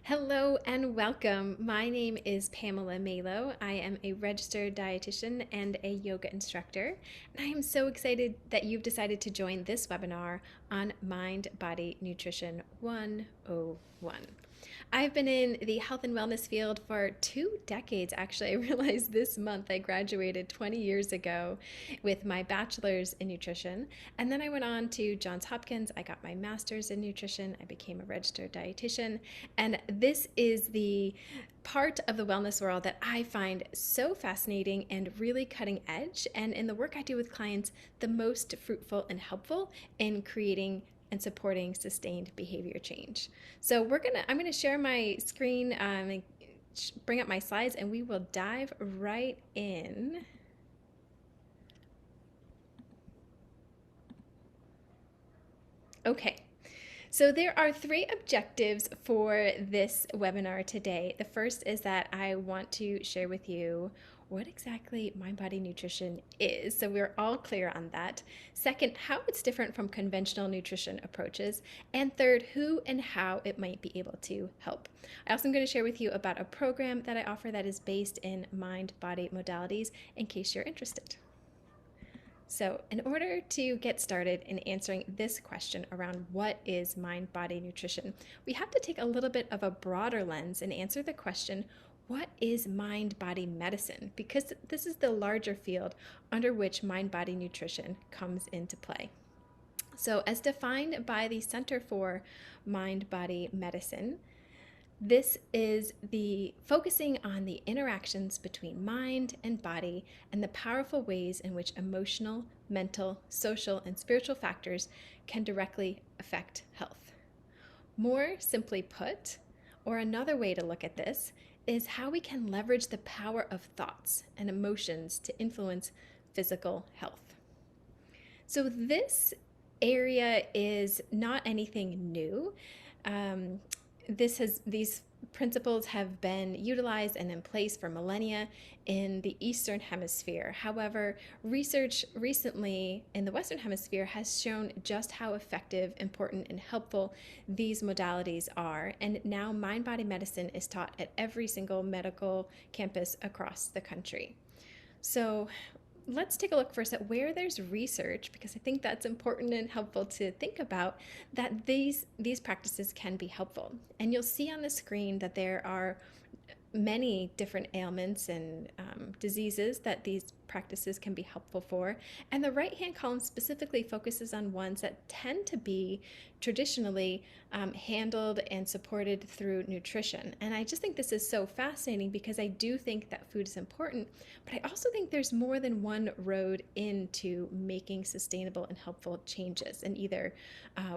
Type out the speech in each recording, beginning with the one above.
Hello and welcome. My name is Pamela Malo. I am a registered dietitian and a yoga instructor. And I am so excited that you've decided to join this webinar on Mind Body Nutrition 101. I've been in the health and wellness field for 2 decades, actually. I realized this month I graduated 20 years ago with my bachelor's in nutrition. And then I went on to Johns Hopkins. I got my master's in nutrition. I became a registered dietitian. And this is the part of the wellness world that I find so fascinating and really cutting edge. And in the work I do with clients, the most fruitful and helpful in creating and supporting sustained behavior change. So I'm gonna share my screen, and bring up my slides, and we will dive right in. Okay. So there are 3 objectives for this webinar today. The first is that I want to share with you what exactly mind body nutrition is, so we're all clear on that. Second, how it's different from conventional nutrition approaches. And third, who and how it might be able to help. I also am going to share with you about a program that I offer that is based in mind body modalities in case you're interested. So, in order to get started in answering this question around what is mind body nutrition, we have to take a little bit of a broader lens and answer the question, what is mind body medicine? Because this is the larger field under which mind body nutrition comes into play. So, as defined by the Center for Mind Body Medicine, this is the focusing on the interactions between mind and body and the powerful ways in which emotional, mental, social, and spiritual factors can directly affect health. More simply put, or another way to look at this, is how we can leverage the power of thoughts and emotions to influence physical health. So this area is not anything new. These principles have been utilized and in place for millennia in the Eastern Hemisphere. However, research recently in the Western Hemisphere has shown just how effective, important, and helpful these modalities are. And now mind-body medicine is taught at every single medical campus across the country. So let's take a look first at where there's research, because I think that's important and helpful to think about, that these practices can be helpful. And you'll see on the screen that there are many different ailments and diseases that these practices can be helpful for. And the right-hand column specifically focuses on ones that tend to be traditionally handled and supported through nutrition. And I just think this is so fascinating because I do think that food is important, but I also think there's more than one road into making sustainable and helpful changes, and either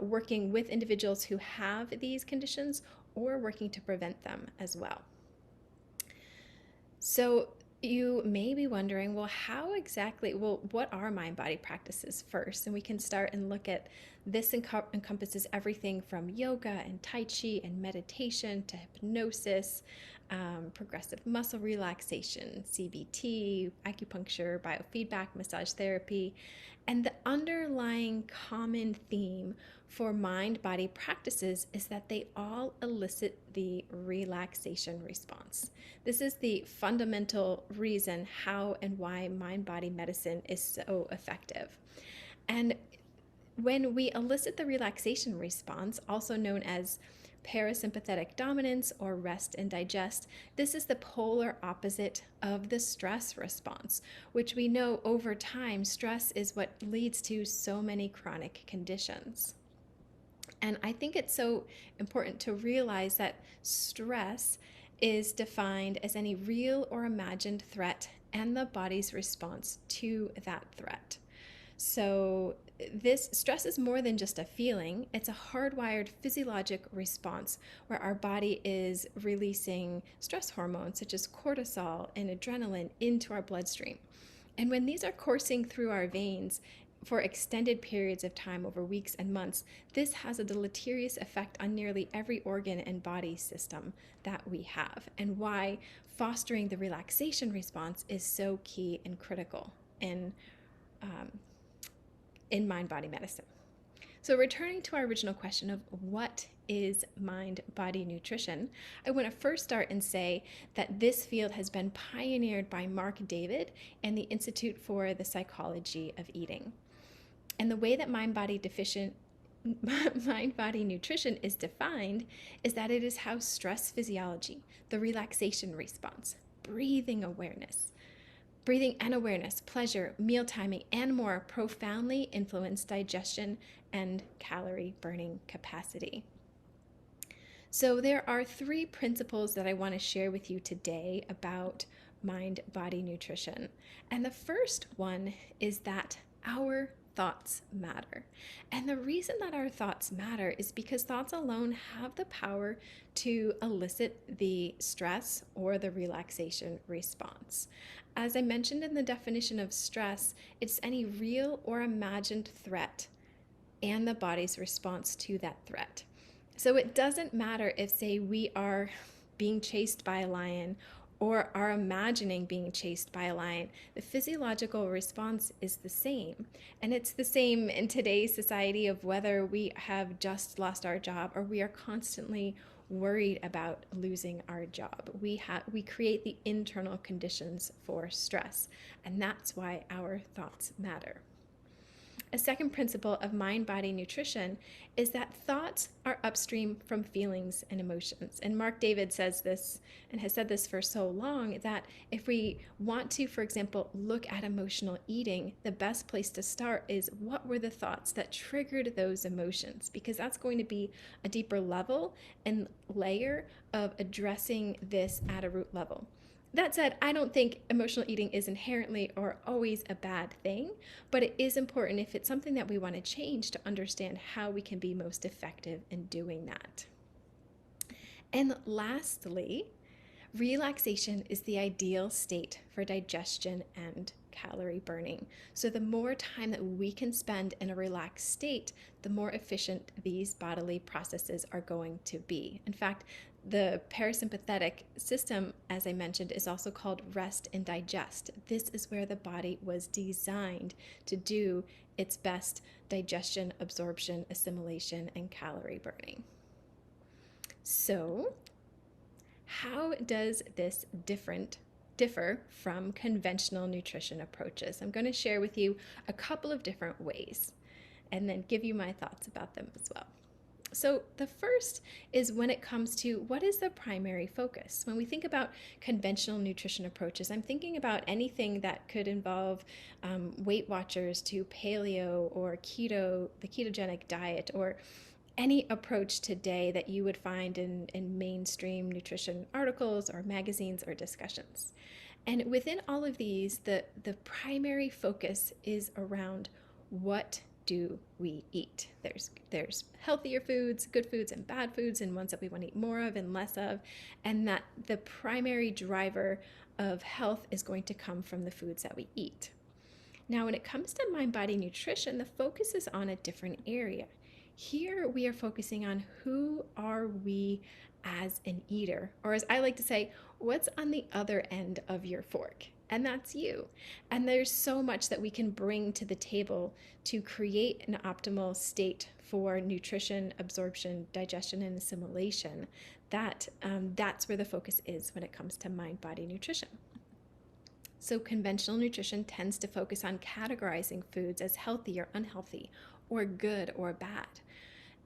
working with individuals who have these conditions or working to prevent them as well. So you may be wondering, well, what are mind body practices first? And we can start and look at this encompasses everything from yoga and Tai Chi and meditation to hypnosis, progressive muscle relaxation, CBT, acupuncture, biofeedback, massage therapy. And the underlying common theme for mind body practices is that they all elicit the relaxation response. This is the fundamental reason how and why mind body medicine is so effective. And when we elicit the relaxation response, also known as parasympathetic dominance or rest and digest, this is the polar opposite of the stress response, which we know over time stress is what leads to so many chronic conditions. And I think it's so important to realize that stress is defined as any real or imagined threat and the body's response to that threat. So this stress is more than just a feeling. It's a hardwired physiologic response where our body is releasing stress hormones such as cortisol and adrenaline into our bloodstream. And when these are coursing through our veins for extended periods of time over weeks and months, this has a deleterious effect on nearly every organ and body system that we have, and why fostering the relaxation response is so key and critical in mind-body medicine. So, returning to our original question of what is mind body nutrition, I want to first start and say that this field has been pioneered by Mark David and the Institute for the Psychology of Eating. And the way that mind body nutrition is defined is that it is how stress physiology, the relaxation response, breathing and awareness, pleasure, meal timing, and more profoundly influence digestion and calorie burning capacity. So, there are three principles that I want to share with you today about mind body nutrition. And the first one is that our thoughts matter. And the reason that our thoughts matter is because thoughts alone have the power to elicit the stress or the relaxation response. As I mentioned in the definition of stress, it's any real or imagined threat and the body's response to that threat. So it doesn't matter if, say, we are being chased by a lion or are imagining being chased by a lion, the physiological response is the same. And it's the same in today's society of whether we have just lost our job or we are constantly worried about losing our job. We create the internal conditions for stress, and that's why our thoughts matter. A second principle of mind body nutrition is that thoughts are upstream from feelings and emotions. And Mark David says this and has said this for so long that if we want to, for example, look at emotional eating, the best place to start is what were the thoughts that triggered those emotions? Because that's going to be a deeper level and layer of addressing this at a root level. That said, I don't think emotional eating is inherently or always a bad thing, but it is important if it's something that we want to change to understand how we can be most effective in doing that. And lastly, relaxation is the ideal state for digestion and calorie burning. So the more time that we can spend in a relaxed state, the more efficient these bodily processes are going to be. In fact, the parasympathetic system, as I mentioned, is also called rest and digest. This is where the body was designed to do its best digestion, absorption, assimilation, and calorie burning. So, how does this differ from conventional nutrition approaches? I'm going to share with you a couple of different ways and then give you my thoughts about them as well. So the first is when it comes to what is the primary focus. When we think about conventional nutrition approaches, I'm thinking about anything that could involve Weight Watchers to paleo or keto, the ketogenic diet, or any approach today that you would find in mainstream nutrition articles or magazines or discussions. And within all of these, the primary focus is around what do we eat. There's healthier foods, good foods, and bad foods, and ones that we want to eat more of and less of, and that the primary driver of health is going to come from the foods that we eat. Now, when it comes to mind-body nutrition, the focus is on a different area. Here we are focusing on who are we as an eater, or as I like to say, what's on the other end of your fork? And that's you. And there's so much that we can bring to the table to create an optimal state for nutrition, absorption, digestion, and assimilation. That's where the focus is when it comes to mind-body nutrition. So conventional nutrition tends to focus on categorizing foods as healthy or unhealthy, or good or bad.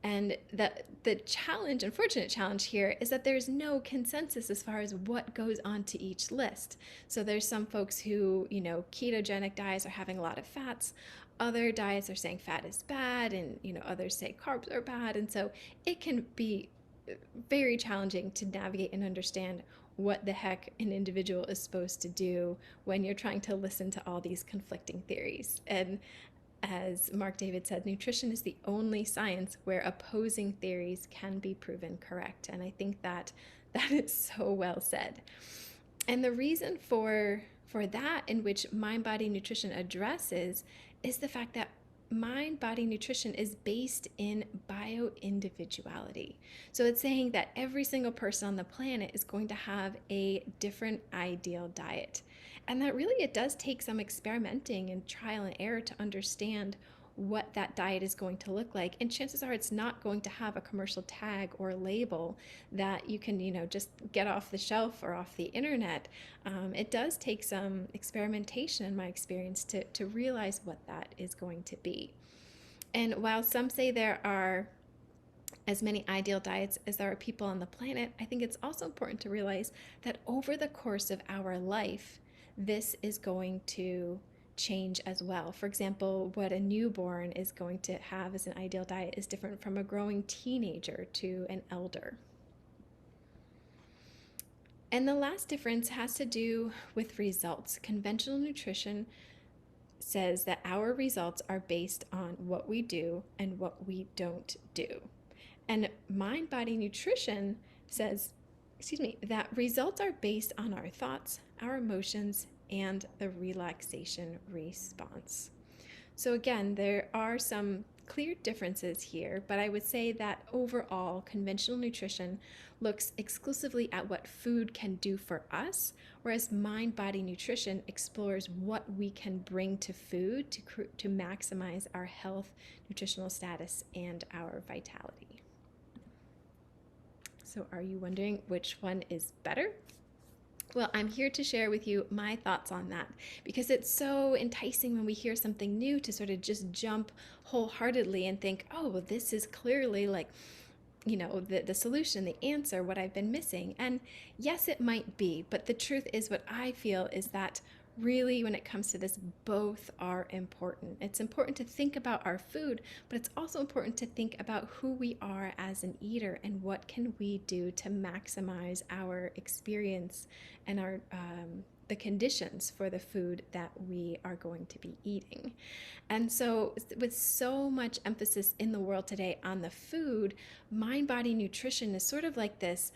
And the challenge, unfortunate challenge here, is that there's no consensus as far as what goes onto each list. So there's some folks who, ketogenic diets are having a lot of fats. Other diets are saying fat is bad, and, others say carbs are bad. And so it can be very challenging to navigate and understand what the heck an individual is supposed to do when you're trying to listen to all these conflicting theories. And as Mark David said, nutrition is the only science where opposing theories can be proven correct. And I think that is so well said. And the reason for that, in which mind-body nutrition addresses, is the fact that mind-body nutrition is based in bio-individuality. So it's saying that every single person on the planet is going to have a different ideal diet. And that really, it does take some experimenting and trial and error to understand what that diet is going to look like. And chances are it's not going to have a commercial tag or label that you can, just get off the shelf or off the internet. It does take some experimentation, in my experience, to realize what that is going to be. And while some say there are as many ideal diets as there are people on the planet, I think it's also important to realize that over the course of our life, this is going to change as well. For example, what a newborn is going to have as an ideal diet is different from a growing teenager to an elder. And the last difference has to do with results. Conventional nutrition says that our results are based on what we do and what we don't do. And mind body nutrition says, that results are based on our thoughts, our emotions, and the relaxation response. So again, there are some clear differences here, but I would say that overall, conventional nutrition looks exclusively at what food can do for us, whereas mind-body nutrition explores what we can bring to food to maximize our health, nutritional status, and our vitality. So are you wondering which one is better? Well, I'm here to share with you my thoughts on that because it's so enticing when we hear something new to sort of just jump wholeheartedly and think, oh, well, this is clearly like, the solution, the answer, what I've been missing. And yes, it might be, but the truth is what I feel is that really when it comes to this, both are important. It's important to think about our food, but it's also important to think about who we are as an eater and what can we do to maximize our experience and our the conditions for the food that we are going to be eating. And so with so much emphasis in the world today on the food, mind-body nutrition is sort of like this,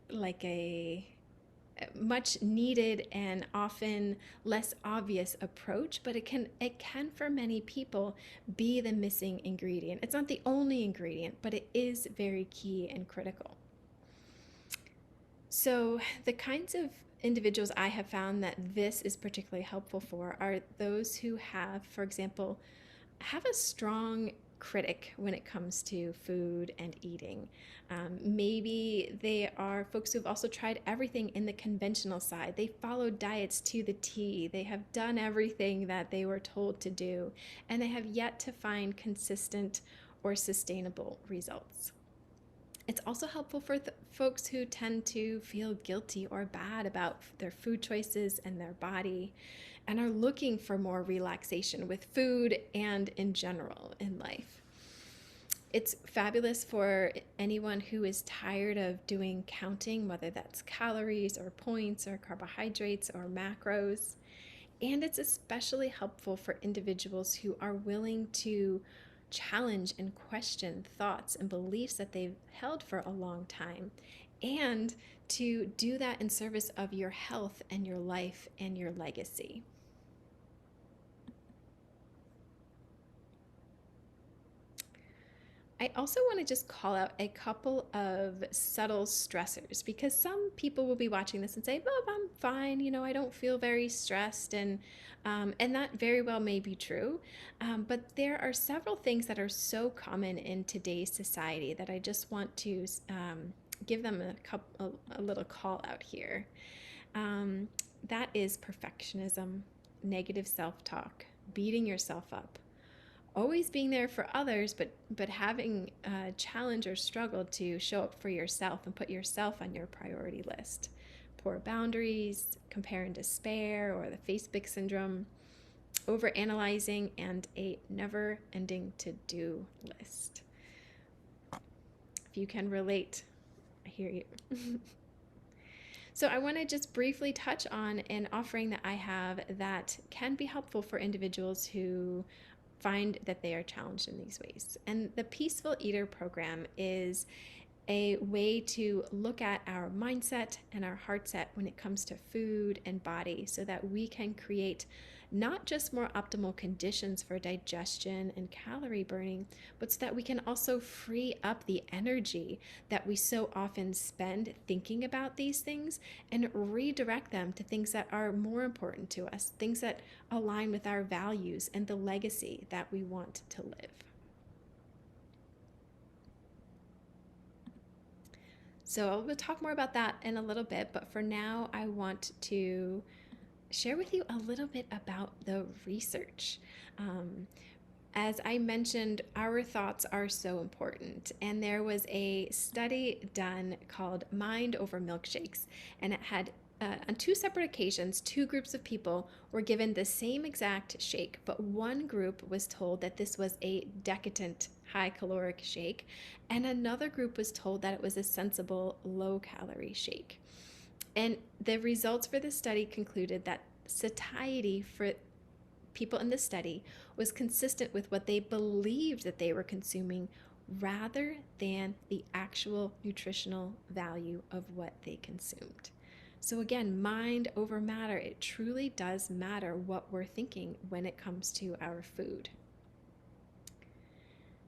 like a much needed and often less obvious approach, but it can for many people be the missing ingredient. It's not the only ingredient, but it is very key and critical. So the kinds of individuals I have found that this is particularly helpful for are those who have, for example, have a strong critic when it comes to food and eating. Maybe they are folks who've also tried everything in the conventional side. They followed diets to the T. They have done everything that they were told to do, and they have yet to find consistent or sustainable results. It's also helpful for folks who tend to feel guilty or bad about their food choices and their body and are looking for more relaxation with food and in general in life. It's fabulous for anyone who is tired of doing counting, whether that's calories or points or carbohydrates or macros. And it's especially helpful for individuals who are willing to challenge and question thoughts and beliefs that they've held for a long time, and to do that in service of your health and your life and your legacy. I also want to just call out a couple of subtle stressors because some people will be watching this and say, "Well, I'm fine. I don't feel very stressed," and that very well may be true. But there are several things that are so common in today's society that I just want to give them a little call out here. That is perfectionism, negative self-talk, beating yourself up, always being there for others, but having a challenge or struggle to show up for yourself and put yourself on your priority list. Poor boundaries, compare and despair, or the Facebook syndrome, overanalyzing, and a never-ending to-do list. If you can relate, I hear you. So I want to just briefly touch on an offering that I have that can be helpful for individuals who find that they are challenged in these ways. And the Peaceful Eater program is a way to look at our mindset and our heart set when it comes to food and body so that we can create not just more optimal conditions for digestion and calorie burning, but so that we can also free up the energy that we so often spend thinking about these things and redirect them to things that are more important to us, things that align with our values and the legacy that we want to live. So we'll talk more about that in a little bit, but for now, I want to share with you a little bit about the research. Um, as I mentioned, our thoughts are so important. And there was a study done called Mind Over Milkshakes, and it had on two separate occasions, two groups of people were given the same exact shake, but one group was told that this was a decadent, high caloric shake, and another group was told that it was a sensible, low calorie shake. And the results for the study concluded that satiety for people in the study was consistent with what they believed that they were consuming rather than the actual nutritional value of what they consumed. So again, mind over matter. It truly does matter what we're thinking when it comes to our food.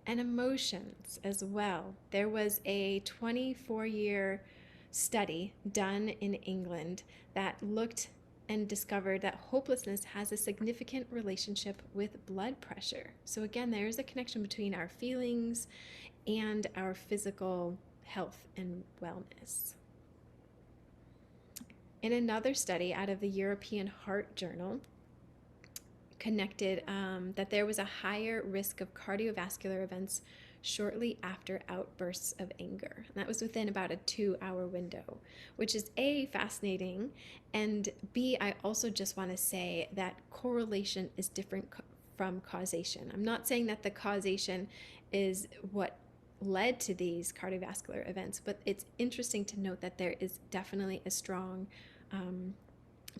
And emotions as well. There was a 24-year study done in England that looked and discovered that hopelessness has a significant relationship with blood pressure. So again, there is a connection between our feelings and our physical health and wellness. In another study out of the European Heart Journal, connected that there was a higher risk of cardiovascular events shortly after outbursts of anger. And that was within about a 2-hour window, which is A, fascinating, and B, I also just want to say that correlation is different from causation. I'm not saying that the causation is what led to these cardiovascular events, but it's interesting to note that there is definitely a strong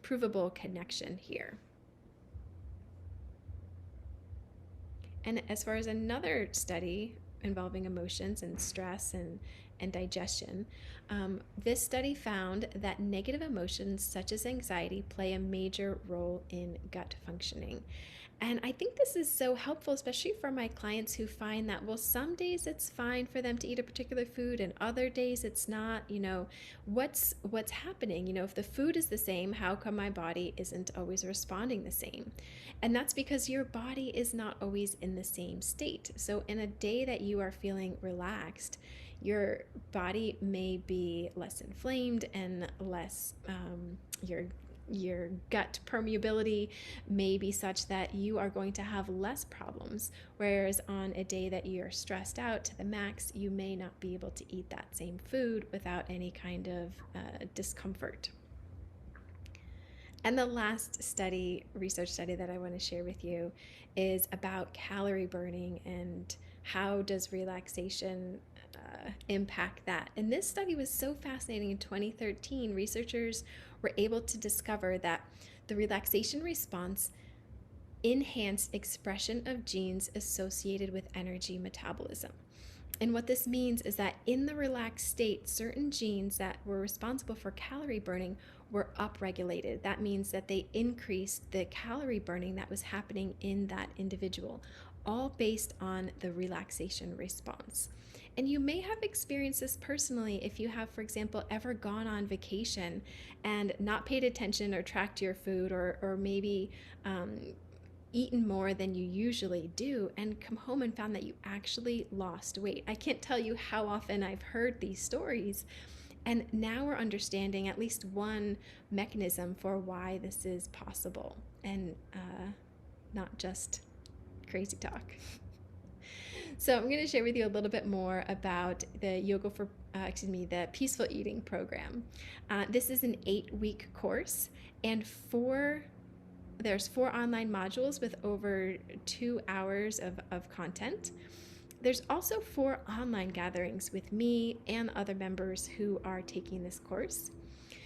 provable connection here. And as far as another study involving emotions and stress and digestion, this study found that negative emotions such as anxiety play a major role in gut functioning. And I think this is so helpful, especially for my clients who find that, well, some days it's fine for them to eat a particular food and other days it's not. What's happening? If the food is the same, how come my body isn't always responding the same? And that's because your body is not always in the same state. So in a day that you are feeling relaxed, your body may be less inflamed and less your gut permeability may be such that you are going to have less problems, whereas on a day that you're stressed out to the max, you may not be able to eat that same food without any kind of discomfort. And the last research study that I want to share with you is about calorie burning and how does relaxation impact that. And this study was so fascinating. In 2013, researchers were able to discover that the relaxation response enhanced expression of genes associated with energy metabolism. And what this means is that in the relaxed state, certain genes that were responsible for calorie burning were upregulated. That means that they increased the calorie burning that was happening in that individual, all based on the relaxation response. And you may have experienced this personally if you have, for example, ever gone on vacation and not paid attention or tracked your food, or maybe eaten more than you usually do and come home and found that you actually lost weight. I can't tell you how often I've heard these stories. And now we're understanding at least one mechanism for why this is possible and not just crazy talk. So I'm going to share with you a little bit more about the the Peaceful Eating program. This is an 8-week course, and there's 4 online modules with over 2 hours of content. There's also 4 online gatherings with me and other members who are taking this course.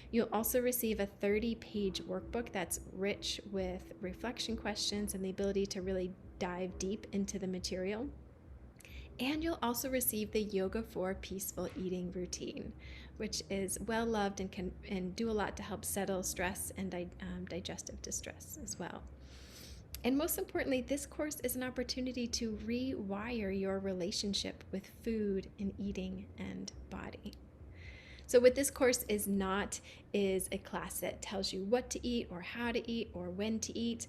You'll also receive a 30-page workbook that's rich with reflection questions and the ability to really dive deep into the material. And you'll also receive the Yoga for Peaceful Eating routine, which is well loved and can do a lot to help settle stress and digestive distress as well. And most importantly, this course is an opportunity to rewire your relationship with food and eating and body. So what this course is not is a class that tells you what to eat or how to eat or when to eat.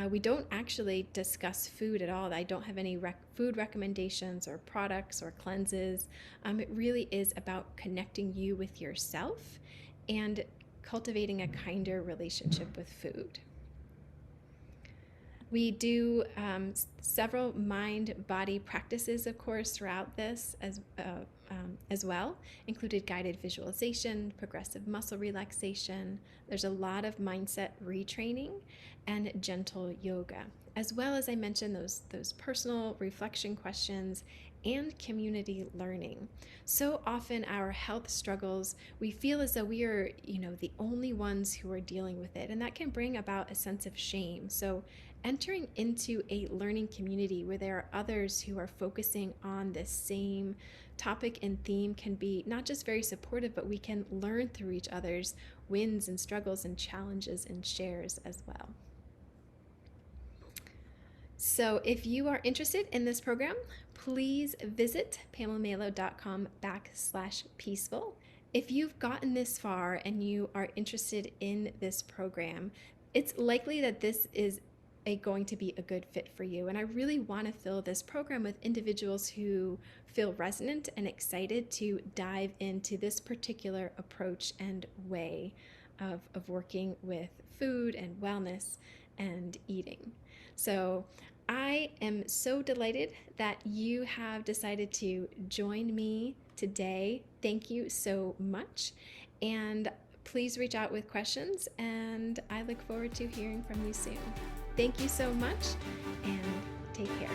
We don't actually discuss food at all. I don't have any food recommendations or products or cleanses. It really is about connecting you with yourself and cultivating a kinder relationship with food. We do several mind-body practices, of course, throughout this as well, included guided visualization, progressive muscle relaxation. There's a lot of mindset retraining and gentle yoga, as well as I mentioned those personal reflection questions and community learning. So often our health struggles, we feel as though we are, the only ones who are dealing with it, and that can bring about a sense of shame. So entering into a learning community where there are others who are focusing on this same topic and theme can be not just very supportive, but we can learn through each other's wins and struggles and challenges and shares as well. So if you are interested in this program, please visit PamelaMalo.com/peaceful. If you've gotten this far and you are interested in this program, it's likely that this is going to be a good fit for you. And I really want to fill this program with individuals who feel resonant and excited to dive into this particular approach and way of working with food and wellness and eating. So I am so delighted that you have decided to join me today. Thank you so much. And please reach out with questions, and I look forward to hearing from you soon. Thank you so much, and take care.